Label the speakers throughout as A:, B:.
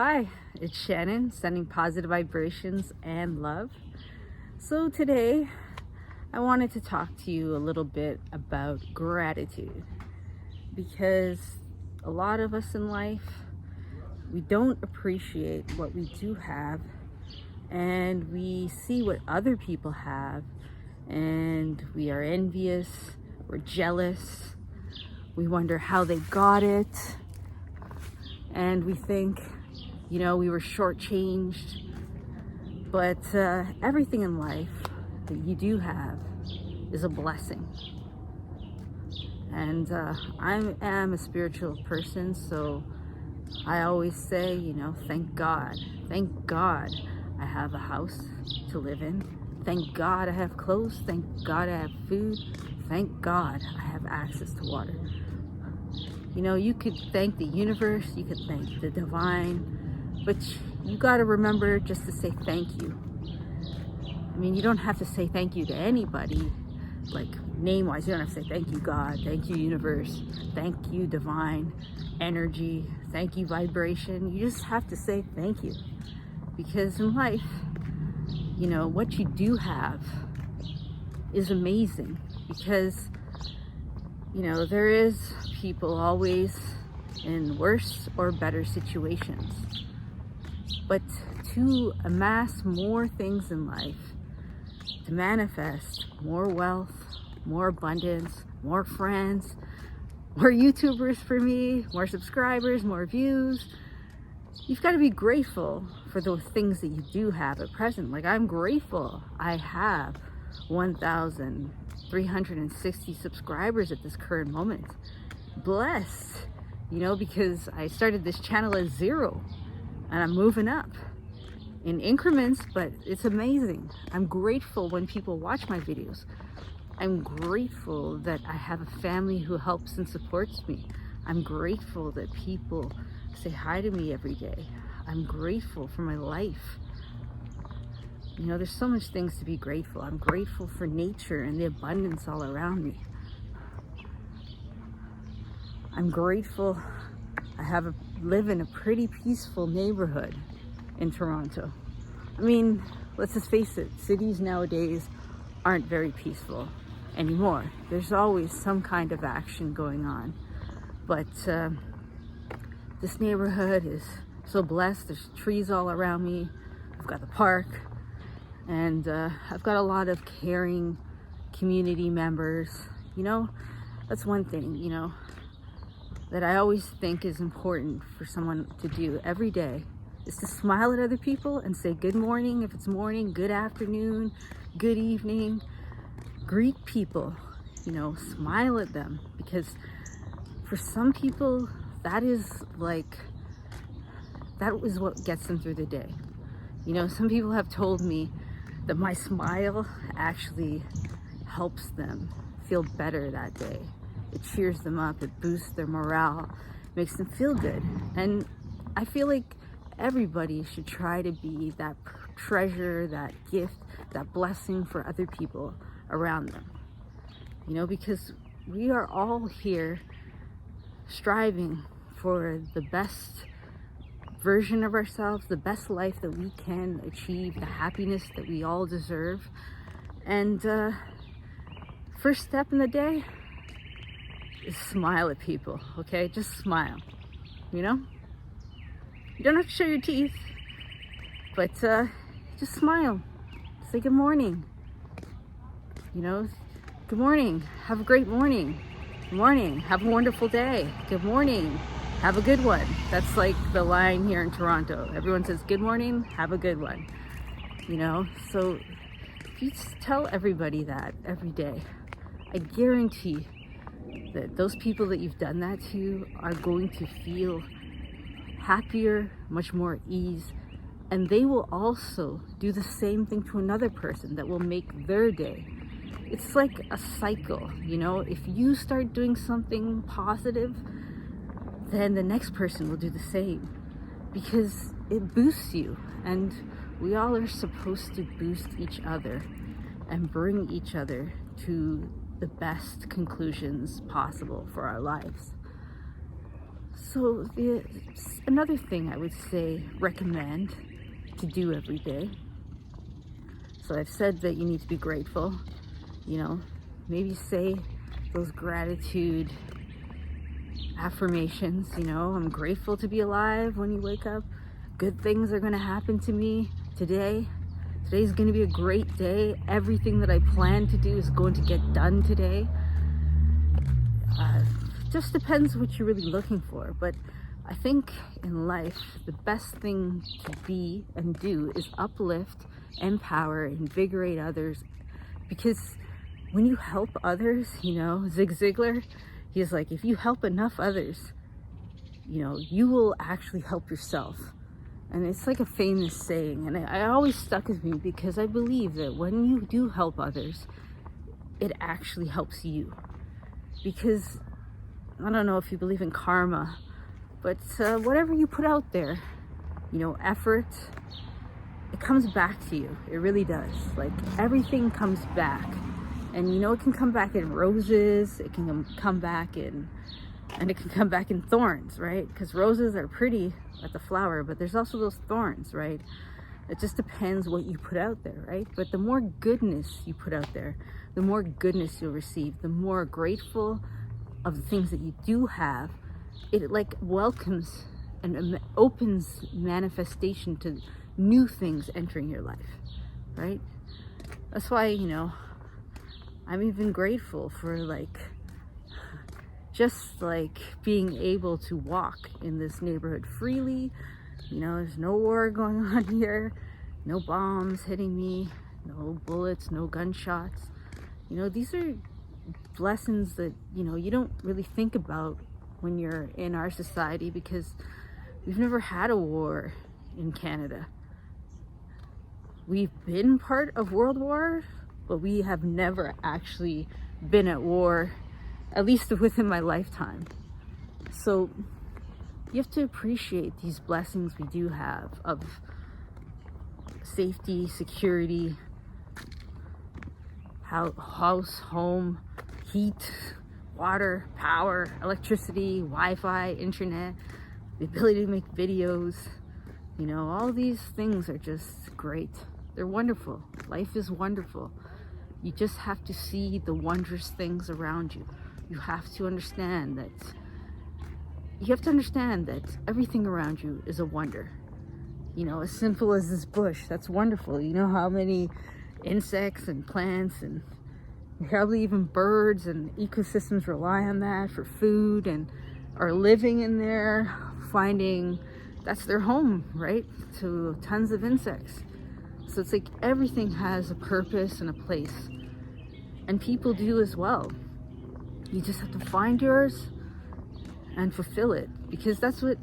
A: Hi, it's Shannon sending positive vibrations and love. So today I wanted to talk to you a little bit about gratitude because a lot of us in life, we don't appreciate what we do have, and we see what other people have and we are envious, we're jealous, we wonder how they got it, and we think, we were shortchanged. But everything in life that you do have is a blessing. And I am a spiritual person, so I always say, thank God. Thank God I have a house to live in. Thank God I have clothes. Thank God I have food. Thank God I have access to water. You could thank the universe, you could thank the divine, but you got to remember just to say thank you. You don't have to say thank you to anybody, like name-wise. You don't have to say thank you, God, thank you, universe, thank you, divine energy, thank you, vibration. You just have to say thank you. Because in life, what you do have is amazing. Because, there is people always in worse or better situations. But to amass more things in life, to manifest more wealth, more abundance, more friends, more YouTubers for me, more subscribers, more views, you've got to be grateful for those things that you do have at present. Like, I'm grateful I have 1,360 subscribers at this current moment. Blessed, because I started this channel at 0 and I'm moving up in increments, but it's amazing. I'm grateful when people watch my videos. I'm grateful that I have a family who helps and supports me. I'm grateful that people say hi to me every day. I'm grateful for my life. There's so much things to be grateful. I'm grateful for nature and the abundance all around me. I'm grateful I live in a pretty peaceful neighborhood in Toronto. Let's just face it, cities nowadays aren't very peaceful anymore. There's always some kind of action going on. But this neighborhood is so blessed. There's trees all around me. I've got the park. And I've got a lot of caring community members. That's one thing, that I always think is important for someone to do every day, is to smile at other people and say good morning if it's morning, good afternoon, good evening. Greet people, smile at them, because for some people that is what gets them through the day. Some people have told me that my smile actually helps them feel better that day. It cheers them up, it boosts their morale, makes them feel good. And I feel like everybody should try to be that treasure, that gift, that blessing for other people around them. Because we are all here striving for the best version of ourselves, the best life that we can achieve, the happiness that we all deserve. And first step in the day is smile at people, okay? Just smile, You don't have to show your teeth, but just smile. Say good morning. Good morning. Have a great morning. Good morning. Have a wonderful day. Good morning. Have a good one. That's like the line here in Toronto. Everyone says good morning, have a good one. So if you just tell everybody that every day, I guarantee that those people that you've done that to are going to feel happier, much more at ease, and they will also do the same thing to another person that will make their day. It's like a cycle, if you start doing something positive, then the next person will do the same, because it boosts you. And we all are supposed to boost each other and bring each other to the best conclusions possible for our lives. So another thing I would say, recommend to do every day. So I've said that you need to be grateful, maybe say those gratitude affirmations, I'm grateful to be alive when you wake up. Good things are going to happen to me today. Today's going to be a great day. Everything that I plan to do is going to get done today. Just depends what you're really looking for. But I think in life, the best thing to be and do is uplift, empower, invigorate others. Because when you help others, Zig Ziglar, he's like, if you help enough others, you will actually help yourself. And it's like a famous saying, and it always stuck with me because I believe that when you do help others, it actually helps you. Because I don't know if you believe in karma, but whatever you put out there, effort, it comes back to you. It really does. Like, everything comes back. And it can come back in roses, it can come back in, and it can come back in thorns, right? Because roses are pretty at the flower, but there's also those thorns, right? It just depends what you put out there, right? But the more goodness you put out there, the more goodness you'll receive. The more grateful of the things that you do have, it like welcomes and opens manifestation to new things entering your life, right? That's why, I'm even grateful for just being able to walk in this neighborhood freely. There's no war going on here, no bombs hitting me, no bullets, no gunshots. These are blessings that, you don't really think about when you're in our society, because we've never had a war in Canada. We've been part of World War, but we have never actually been at war, at least within my lifetime. So you have to appreciate these blessings we do have of safety, security, house, home, heat, water, power, electricity, Wi-Fi, internet, the ability to make videos. All these things are just great. They're wonderful. Life is wonderful. You just have to see the wondrous things around you. You have to understand that everything around you is a wonder. As simple as this bush, that's wonderful. You know how many insects and plants and probably even birds and ecosystems rely on that for food and are living in there, finding that's their home, right? To tons of insects. So it's like everything has a purpose and a place, and people do as well. You just have to find yours and fulfill it, because that's what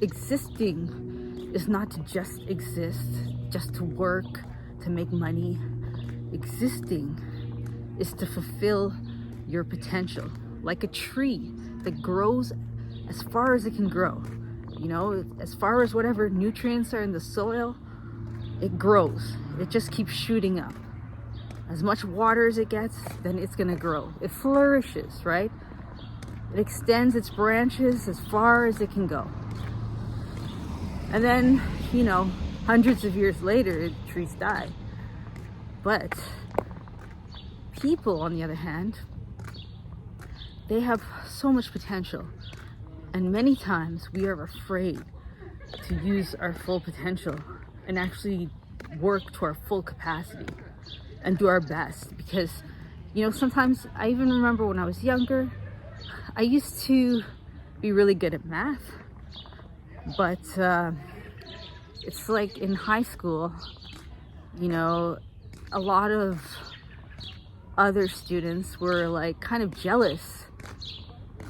A: existing is. Not to just exist, just to work, to make money. Existing is to fulfill your potential, like a tree that grows as far as it can grow. As far as whatever nutrients are in the soil, it grows. It just keeps shooting up. As much water as it gets, then it's gonna grow. It flourishes, right? It extends its branches as far as it can go. And then, hundreds of years later, trees die. But people, on the other hand, they have so much potential. And many times we are afraid to use our full potential and actually work to our full capacity and do our best. Because, sometimes I even remember when I was younger, I used to be really good at math, but it's like in high school, a lot of other students were kind of jealous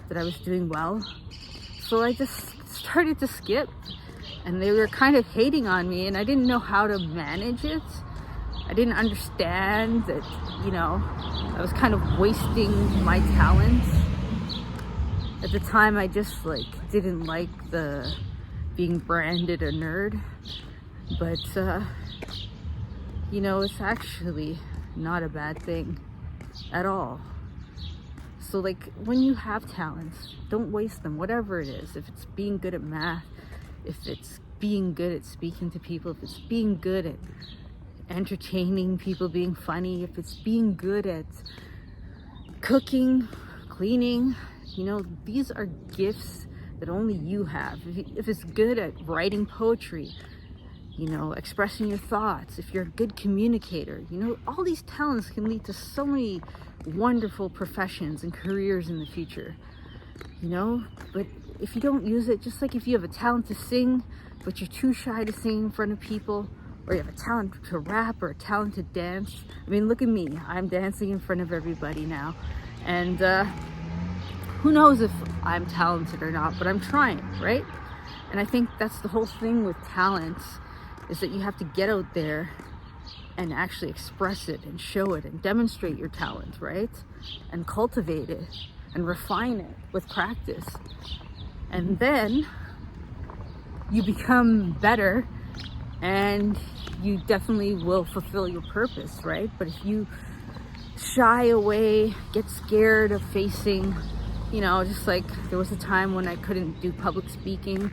A: that I was doing well. So I just started to skip, and they were kind of hating on me, and I didn't know how to manage it. I didn't understand that, I was kind of wasting my talents. At the time, I just didn't like the being branded a nerd, but it's actually not a bad thing at all. So like when you have talents, don't waste them, whatever it is. If it's being good at math, if it's being good at speaking to people, if it's being good at entertaining people, being funny, if it's being good at cooking, cleaning, you know, these are gifts that only you have. If it's good at writing poetry, you know, expressing your thoughts, if you're a good communicator, you know, all these talents can lead to so many wonderful professions and careers in the future, you know. But if you don't use it, just like if you have a talent to sing, but you're too shy to sing in front of people, or you have a talent to rap or a talent to dance. I mean, look at me, I'm dancing in front of everybody now. And who knows if I'm talented or not, but I'm trying, right? And I think that's the whole thing with talent, is that you have to get out there and actually express it and show it and demonstrate your talent, right? And cultivate it and refine it with practice. And then you become better and you definitely will fulfill your purpose, right? But if you shy away, get scared of facing, you know, just like there was a time when I couldn't do public speaking.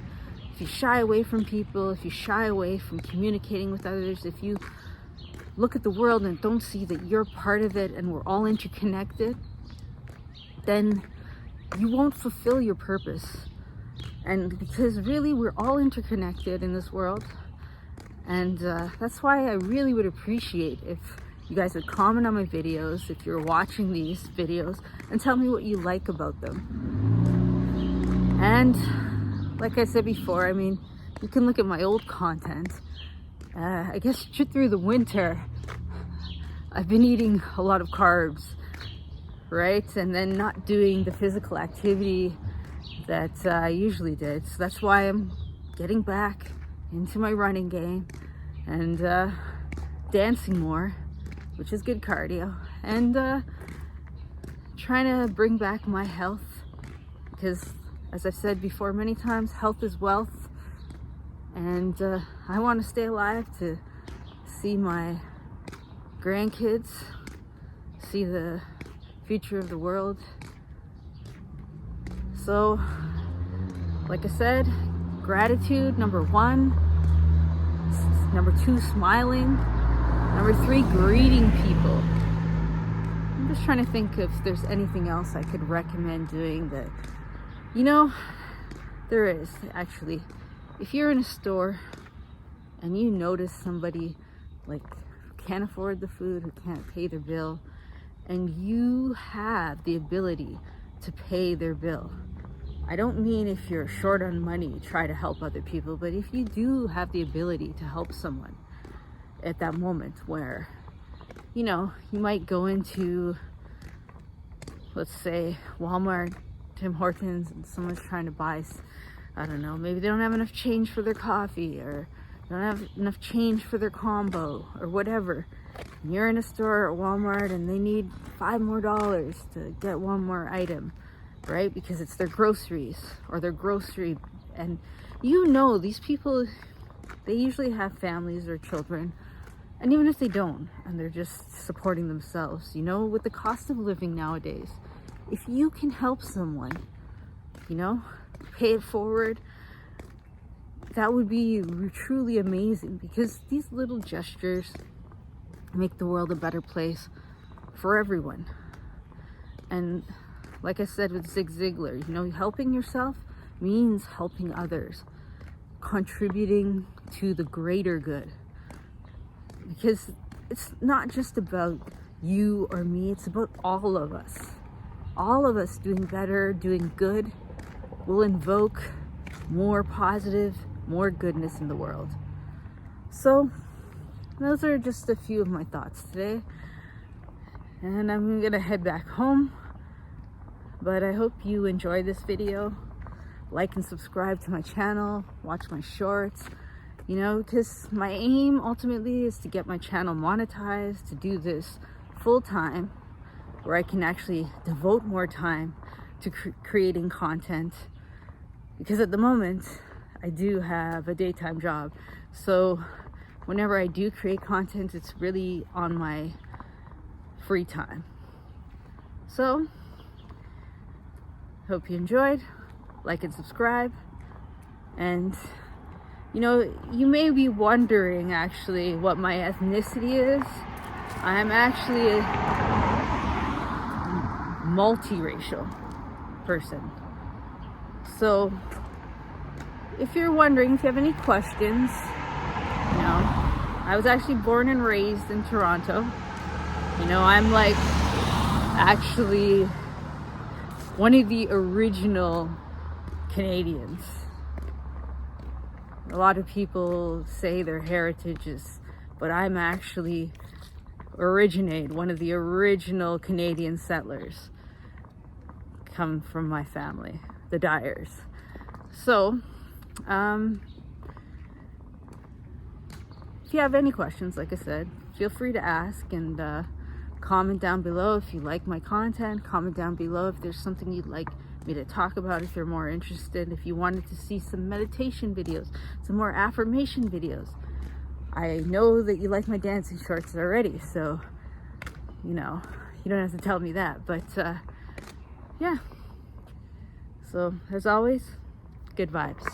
A: If you shy away from people, if you shy away from communicating with others, if you look at the world and don't see that you're part of it and we're all interconnected, then you won't fulfill your purpose. And because really we're all interconnected in this world. And that's why I really would appreciate if you guys would comment on my videos, if you're watching these videos, and tell me what you like about them. And like I said before, I mean, you can look at my old content. I guess through the winter, I've been eating a lot of carbs, right? And then not doing the physical activity that I usually did. So that's why I'm getting back into my running game and dancing more, which is good cardio, and trying to bring back my health, because as I've said before many times, health is wealth. And I want to stay alive to see my grandkids, see the future of the world. So, like I said, gratitude, number 1. Number 2, smiling. Number 3, greeting people. I'm just trying to think if there's anything else I could recommend doing that, you know, there is actually. If you're in a store and you notice somebody like who can't afford the food, who can't pay their bill, and you have the ability to pay their bill. I don't mean if you're short on money, try to help other people, but if you do have the ability to help someone at that moment where, you know, you might go into, let's say, Walmart, Tim Hortons, and someone's trying to buy, I don't know, maybe they don't have enough change for their coffee, or don't have enough change for their combo, or whatever. And you're in a store at Walmart and they need $5 more to get one more item, right? Because it's their groceries or their grocery. And you know, these people, they usually have families or children. And even if they don't, and they're just supporting themselves, you know, with the cost of living nowadays, if you can help someone, you know, pay it forward, that would be truly amazing, because these little gestures make the world a better place for everyone. And like I said with Zig Ziglar, you know, helping yourself means helping others, contributing to the greater good. Because it's not just about you or me, it's about all of us. All of us doing better, doing good, will invoke more positive, more goodness in the world. So those are just a few of my thoughts today. And I'm gonna head back home. But I hope you enjoyed this video. Like and subscribe to my channel, watch my shorts, you know, because my aim ultimately is to get my channel monetized, to do this full time, where I can actually devote more time to creating content. Because at the moment, I do have a daytime job. So whenever I do create content, it's really on my free time. So Hope you enjoyed. Like and subscribe. And you know, you may be wondering actually what my ethnicity is. I'm actually a multiracial person. So if you're wondering, if you have any questions, you know, I was actually born and raised in Toronto. You know, I'm like actually one of the original Canadians. A lot of people say their heritage is, but I'm actually one of the original Canadian settlers. Come from my family, the Dyers. So, if you have any questions, like I said, feel free to ask, and comment down below if you like my content. Comment down below if there's something you'd like me to talk about, if you're more interested, if you wanted to see some meditation videos, some more affirmation videos. I know that you like my dancing shorts already, so you know, you don't have to tell me that, but yeah. So as always, good vibes.